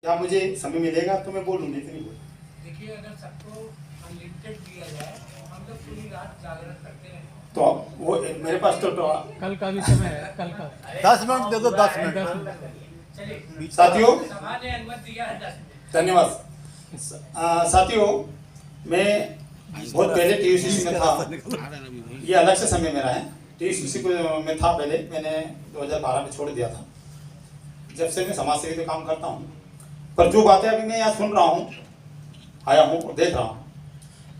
क्या मुझे समय मिलेगा तो मैं बोलूँगी, तो नहीं बोलूँ। देखिए, अगर सबको अनलिमिटेड दिया जाए, हम लोग पूरी रात जागरण करते हैं। तो वो मेरे पास तो कल का भी समय है, कल का 10 मिनट दे दो, 10 मिनट। चलिए साथियों, सभा ने अनुमति दिया है 10 मिनट। धन्यवाद। साथियों, मैं बहुत पहले टीयूसीसी में था, ये अलग से समय मेरा है। टीयूसीसी में था पहले, मैंने 2012 में छोड़ दिया था। जब से मैं समाज सेवी का काम करता हूँ, पर जो बातें अभी मैं यहाँ सुन रहा हूँ, आया हूँ और देख रहा हूँ,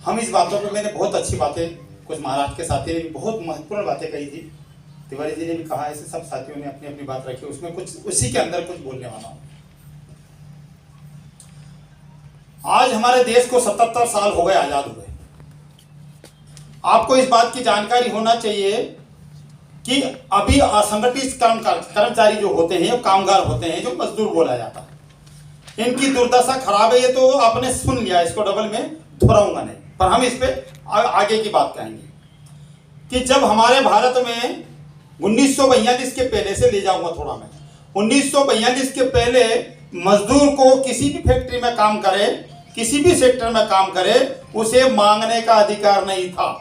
हम इस बातों पर मैंने बहुत अच्छी बातें, कुछ महाराज के साथी ने भी बहुत महत्वपूर्ण बातें कही थी, तिवारी जी ने भी कहा, ऐसे सब साथियों ने अपनी अपनी बात रखी, उसमें कुछ उसी के अंदर कुछ बोलने वाला हूँ। आज हमारे देश को 77 साल हो गए आजाद हुए। आपको इस बात की जानकारी होना चाहिए कि अभी असंगठित कर्मचारी जो होते हैं, कामगार होते हैं, जो मजदूर बोला जाता है, इनकी दुर्दशा खराब है। ये तो आपने सुन लिया, इसको डबल में दोहराऊंगा नहीं, पर हम इस पे आगे की बात कहेंगे कि जब हमारे भारत में 1942 के पहले से ले जाऊंगा थोड़ा मैं, 1942 के पहले मजदूर को किसी भी फैक्ट्री में काम करे, किसी भी सेक्टर में काम करे, उसे मांगने का अधिकार नहीं था।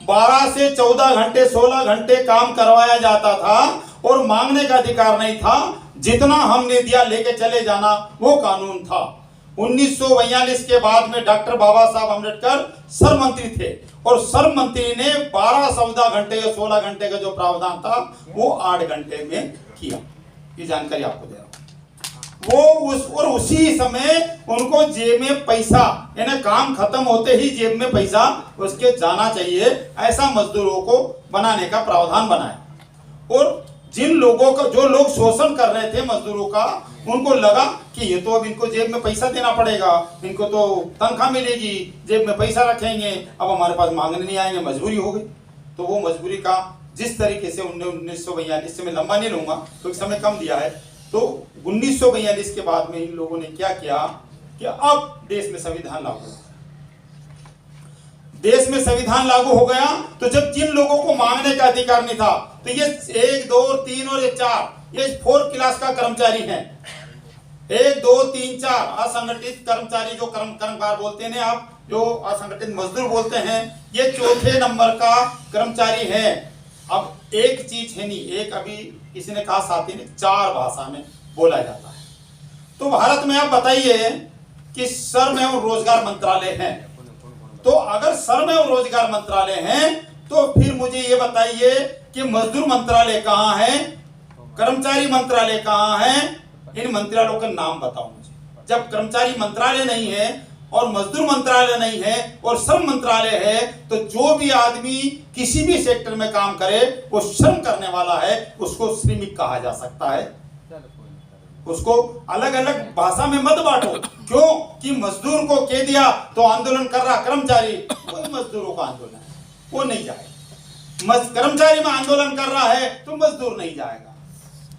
12 से 14 घंटे 16 घंटे काम करवाया जाता था और मांगने का अधिकार नहीं था। जितना हमने दिया लेके चले जाना, वो कानून था। 1942 के बाद में डॉक्टर बाबा साहब अम्बेडकर श्रम मंत्री थे और श्रम मंत्री ने 12-14 घंटे या 16 घंटे का जो प्रावधान था वो 8 घंटे में किया। ये जानकारी आपको दे रहा हूं। वो उसी समय उनको जेब में पैसा, यानी काम खत्म होते ही जेब में पैसा उसके जाना चाहिए, ऐसा मजदूरों को बनाने का प्रावधान बनाया। और जिन लोगों का, जो लोग शोषण कर रहे थे मजदूरों का, उनको लगा कि ये तो अब इनको जेब में पैसा देना पड़ेगा, इनको तो तनख्वाह मिलेगी, जेब में पैसा रखेंगे, अब हमारे पास मांगने नहीं आएंगे, मजबूरी हो गई। तो वो मजबूरी का जिस तरीके से 1942 से, मैं लंबा नहीं लूंगा क्योंकि समय कम दिया है, तो 1942 के बाद में इन लोगों ने क्या किया कि अब देश में संविधान लागू हो। देश में संविधान लागू हो गया, तो जब जिन लोगों को मांगने का अधिकार नहीं था, तो ये 1, 2, 3 और 4, ये 4 क्लास का कर्मचारी हैं। 1, 2, 3, 4 असंगठित कर्मचारी, जो कर्मकार बोलते हैं आप, जो असंगठित मजदूर बोलते हैं, ये 4थे नंबर का कर्मचारी है। अब एक चीज है नहीं, एक अभी किसी ने कहा साथी ने, 4 भाषा में बोला जाता है। तो भारत में आप बताइए कि श्रम एवं रोजगार मंत्रालय है, तो अगर श्रम एवं रोजगार मंत्रालय है तो फिर मुझे ये बताइए कि मजदूर मंत्रालय कहाँ है, कर्मचारी मंत्रालय कहाँ है? इन मंत्रालयों का नाम बताओ मुझे। जब कर्मचारी मंत्रालय नहीं है और मजदूर मंत्रालय नहीं है और श्रम मंत्रालय है, तो जो भी आदमी किसी भी सेक्टर में काम करे वो श्रम करने वाला है, उसको श्रमिक कहा जा सकता है। उसको अलग अलग भाषा में मत बांटो। क्यों कि मजदूर को कह दिया तो आंदोलन कर रहा कर्मचारी, वही मजदूरों का आंदोलन है, वो नहीं जाएगा। कर्मचारी में आंदोलन कर रहा है तो मजदूर नहीं जाएगा,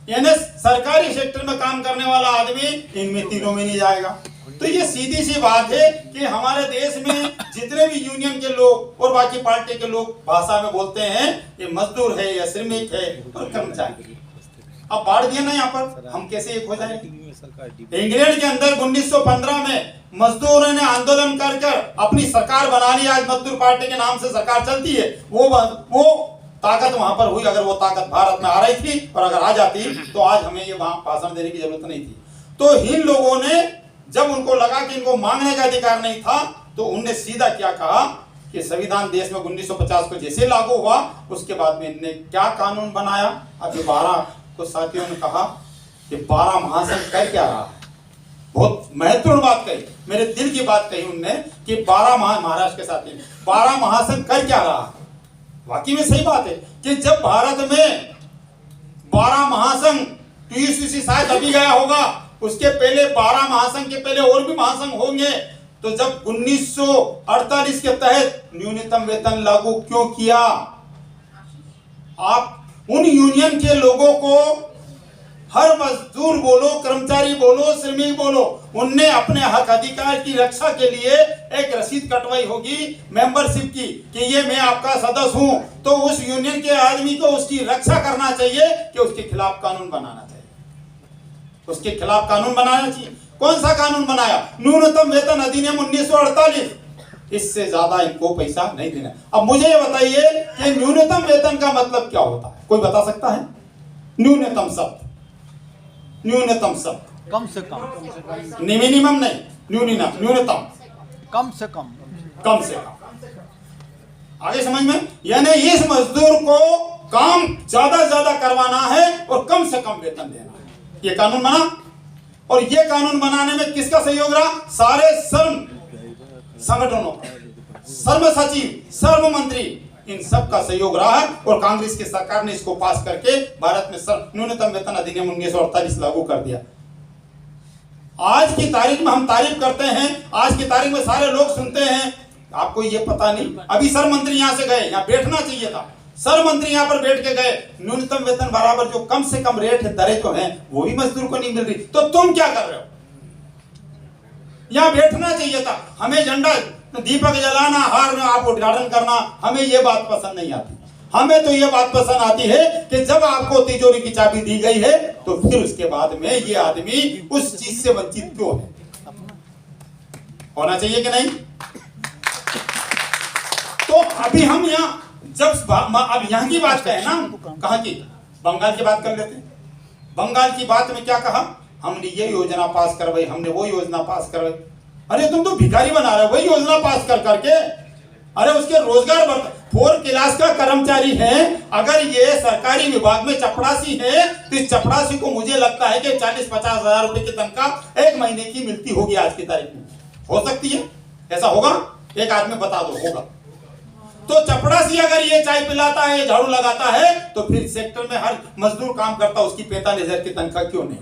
यानी सरकारी सेक्टर में काम करने वाला आदमी इनमें तीनों में नहीं जाएगा। तो ये सीधी सी बात है कि हमारे देश में जितने भी यूनियन के लोग और बाकी पार्टी के लोग भाषा में बोलते हैं, ये मजदूर है या श्रमिक है और कर्मचारी। अब बांट दिया ना यहाँ पर, हम कैसे एक हो जाएंगे? इंग्लैंड के अंदर 1915 में मजदूरों ने आंदोलन कर अपनी सरकार बना ली। आज मजदूर पार्टी के नाम से सरकार चलती है। वो ताकत वहां पर हुई। अगर वो ताकत भारत में आ रही थी और अगर आ जाती तो आज हमें ये वहां भाषण देने की जरूरत नहीं थी। तो इन लोगों ने, जब उनको लगा कि इनको मांगने का अधिकार नहीं था, तो उनने सीधा क्या कहा कि संविधान देश में 1950 को जैसे लागू हुआ, उसके बाद में इनने क्या कानून बनाया। अब 12 को साथियों ने कहा कि 12 महासंघ कर क्या रहा है, बहुत महत्वपूर्ण बात कही, मेरे दिल की बात कही उनने कि 12 महाराष्ट्र के साथी 12 महासंघ कर क्या रहा है। वाकई में सही बात है कि जब भारत में 12 महासंघ, टीयूसीसी शायद अभी गया होगा, उसके पहले 12 महासंघ के पहले और भी महासंघ होंगे। तो जब 1948 के तहत न्यूनतम वेतन लागू क्यों किया? आप उन यूनियन के लोगों को, हर मजदूर बोलो, कर्मचारी बोलो, श्रमिक बोलो, उनने अपने हक अधिकार की रक्षा के लिए एक रसीद कटवाई होगी मेंबरशिप की कि ये मैं आपका सदस्य हूं। तो उस यूनियन के आदमी को उसकी रक्षा करना चाहिए कि उसके खिलाफ कानून बनाना चाहिए। उसके खिलाफ कानून बनाना चाहिए। कौन सा कानून बनाया? न्यूनतम वेतन अधिनियम 1948। इससे ज्यादा इनको पैसा नहीं देना। अब मुझे ये बताइए कि न्यूनतम वेतन का मतलब क्या होता है? कोई बता सकता है? न्यूनतम शब्द, न्यूनतम शब्द कम से कम, मिनिमम नहीं, न्यूनतम, कम से कम, कम से कम। आगे समझ में? यानी इस मजदूर को काम ज्यादा से ज्यादा करवाना है और कम से कम वेतन देना है। ये कानून बना, और ये कानून बनाने में किसका सहयोग रहा? सारे श्रम संगठनों, श्रम सचिव, श्रम मंत्री, इन सब का सहयोग रहा है। और कांग्रेस की सरकार ने इसको पास करके भारत में न्यूनतम वेतन अधिनियम 1948 लागू कर दिया। आज की तारीख में हम तारीफ करते हैं, आज की तारीख में सारे लोग सुनते हैं, आपको ये पता नहीं। अभी श्रम मंत्री यहां से गए, यहां बैठना चाहिए था, श्रम मंत्री यहां पर बैठ के गए, न्यूनतम वेतन बराबर जो कम से कम रेट है, दरें जो हैं वो भी मजदूर को नहीं मिल रही। तो तुम क्या कर रहे हो? यहां बैठना चाहिए था। हमें झंडा दीपक जलाना, हार आप उद्घाटन करना, हमें ये बात पसंद नहीं आती। हमें तो ये बात पसंद आती है कि जब आपको तिजोरी की चाबी दी गई है तो फिर उसके बाद में ये आदमी उस चीज से वंचित क्यों है? होना चाहिए कि नहीं? तो अभी हम यहाँ जब अब यहाँ की बात करें ना, कहाँ की? बंगाल की बात कर लेते हैं। बंगाल की बात में क्या कहा? हमने ये योजना पास करवाई, हमने वो योजना पास करवाई। अरे तुम तो भिखारी बना रहे हो वही योजना पास कर करके। अरे उसके रोजगार 4 क्लास का कर्मचारी है, अगर ये सरकारी विभाग में चपरासी है तो इस चपरासी को मुझे लगता है कि 40-50 हजार रुपए की तनख्वाह एक महीने की मिलती होगी आज की तारीख में। हो सकती है? ऐसा होगा? एक आदमी बता दो, होगा? तो चपरासी अगर ये चाय पिलाता है, झाड़ू लगाता है, तो फिर सेक्टर में हर मजदूर काम करता, उसकी 45,000 की तनख्वाह क्यों नहीं?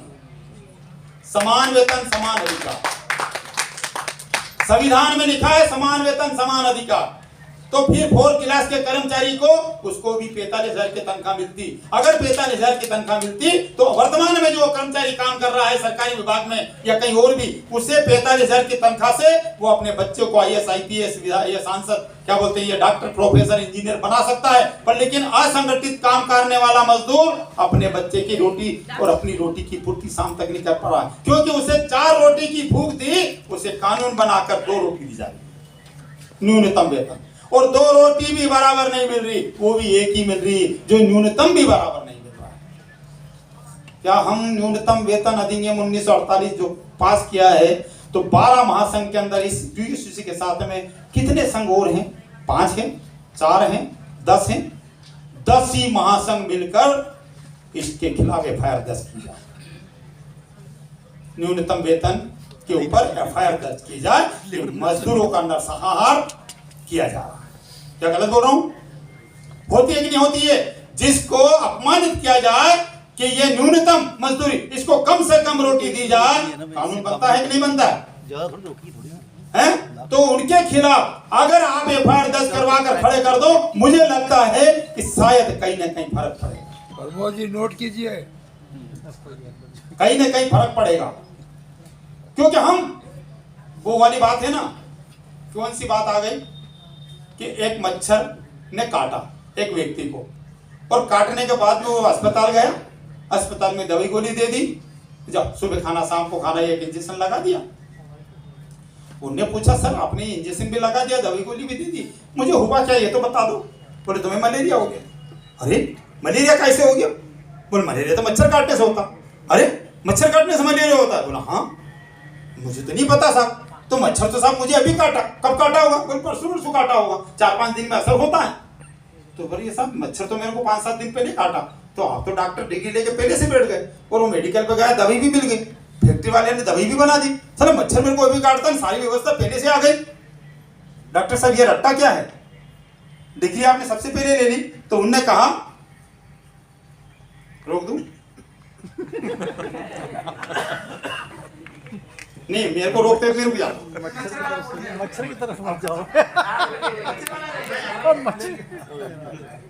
समान वेतन समान अधिकार, संविधान में लिखा है समान वेतन समान अधिकार। तो फिर 4 क्लास के कर्मचारी को उसको भी 45,000 की तनख्वाह मिलती। अगर 45,000 की तनख्वाह मिलती तो वर्तमान में जो कर्मचारी काम कर रहा है सरकारी विभाग में या कहीं और भी, उसे 45,000 की तनख्वाह से वो अपने बच्चों को IAS IPS ये सांसद क्या बोलते हैं, ये डॉक्टर प्रोफेसर इंजीनियर बना सकता है। पर लेकिन असंगठित काम करने वाला मजदूर अपने बच्चे की रोटी और अपनी रोटी की पूर्ति शाम तक नहीं कर पा रहा, क्योंकि उसे 4 रोटी की भूख थी, उसे कानून बनाकर 2 रोटी दी जा रही न्यूनतम वेतन, और 2 रोटी भी बराबर नहीं मिल रही, वो भी एक ही मिल रही जो न्यूनतम भी बराबर नहीं मिल रहा है। क्या हम न्यूनतम वेतन अधिनियम 1948 जो पास किया है, तो 12 महासंघ के अंदर इस UGC के साथ में कितने संघ और हैं? 5 हैं, 4 हैं, 10 हैं। 10 ही महासंघ मिलकर इसके खिलाफ FIR दर्ज की जाए, न्यूनतम वेतन के ऊपर FIR दर्ज की जाए कि मजदूरों का नरसंहार किया जा रहा है। क्या गलत बोल रहा हूं? होती है कि नहीं होती है? जिसको अपमानित किया जाए कि ये न्यूनतम मजदूरी, इसको कम से कम रोटी दी जाए, कानून बनता है कि नहीं बनता है? तो उनके खिलाफ अगर आप FIR दर्ज करवा कर खड़े कर दो, मुझे लगता है कि शायद कहीं ना कहीं फर्क पड़ेगा। प्रमोद जी नोट कीजिए, कहीं ना कहीं फर्क पड़ेगा, क्योंकि हम वो वाली बात है ना, कौन सी बात आ गई कि एक मच्छर ने काटा एक व्यक्ति को, और काटने के बाद में वो अस्पताल गया, अस्पताल में दवाई गोली दे दी, जब सुबह खाना शाम को खाना, एक इंजेक्शन लगा दिया। उनने पूछा सर आपने इंजेक्शन भी लगा दिया, दवाई गोली भी दे दी, मुझे हुआ क्या ये तो बता दो। बोले तुम्हें मलेरिया हो गया। अरे मलेरिया कैसे हो गया? बोले मलेरिया तो मच्छर काटने से होता। अरे मच्छर काटने से मलेरिया होता है? बोला हाँ, मुझे तो नहीं पता साहब। तो मच्छर तो साहब मुझे अभी काटा, कब काटा होगा? बोले परसों काटा होगा, 4-5 दिन में असर होता है। तो बोले साहब मच्छर तो मेरे को 5-7 दिन पहले काटा। तो आप तो डॉक्टर डिग्री लेके पहले से बैठ गए, और वो मेडिकल पे गया, दवाई भी मिल गई, फैक्ट्री वाले ने दवाई भी बना दी, चलो मच्छर मेरे को अभी काटता है, सारी व्यवस्था पहले से आ गई। डॉक्टर साहब ये रट्टा क्या है? डिग्री आपने सबसे पहले ले ली। तो उनने कहा रोक दूं? नहीं, मेरे को रोकते फिर भी मच्छर की तरफ मत जाओ।